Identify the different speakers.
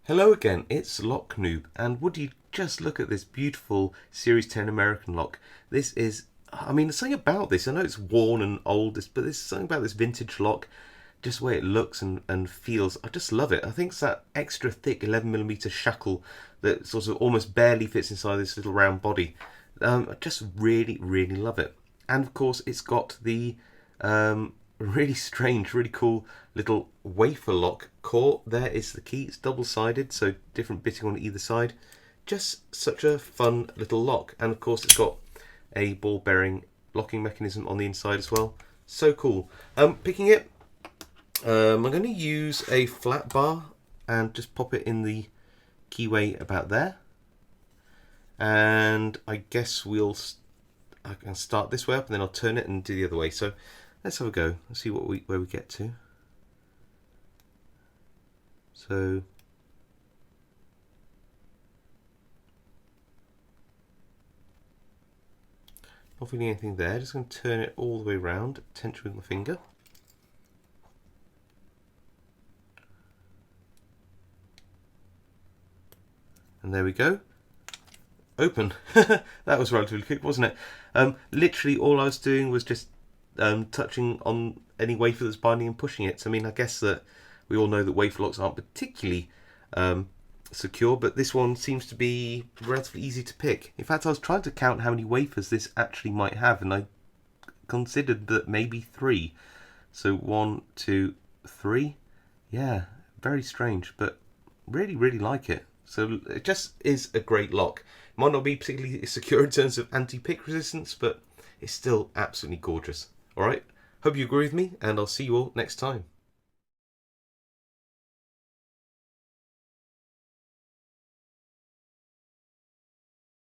Speaker 1: Hello again, it's Lock Noob, and would you just look at this beautiful Series 10 American lock. This is, there's something about this, I know it's worn and old, but there's something about this vintage lock, just the way it looks and feels, I just love it. I think it's that extra thick 11mm shackle that sort of almost barely fits inside this little round body. I just really, really love it. And of course it's got the really strange, really cool little wafer lock core. There is the key. It's double-sided, so different bitting on either side. Just such a fun little lock. And of course it's got a ball bearing locking mechanism on the inside as well. So cool. Picking it, I'm going to use a flat bar and just pop it in the keyway about there. And I guess I can start this way up and then I'll turn it and do the other way. So let's have a go. Let's see where we get to. So not feeling anything there. Just going to turn it all the way around, tension with my finger. And there we go. Open. That was relatively quick, wasn't it? Literally all I was doing was just touching on any wafer that's binding and pushing it. So, I guess that we all know that wafer locks aren't particularly secure, but this one seems to be relatively easy to pick. In fact, I was trying to count how many wafers this actually might have, and I considered that maybe 3. So 1, 2, 3. Yeah, very strange, but really, really like it. So it just is a great lock. It might not be particularly secure in terms of anti-pick resistance, but it's still absolutely gorgeous. Alright, hope you agree with me, and I'll see you all next time.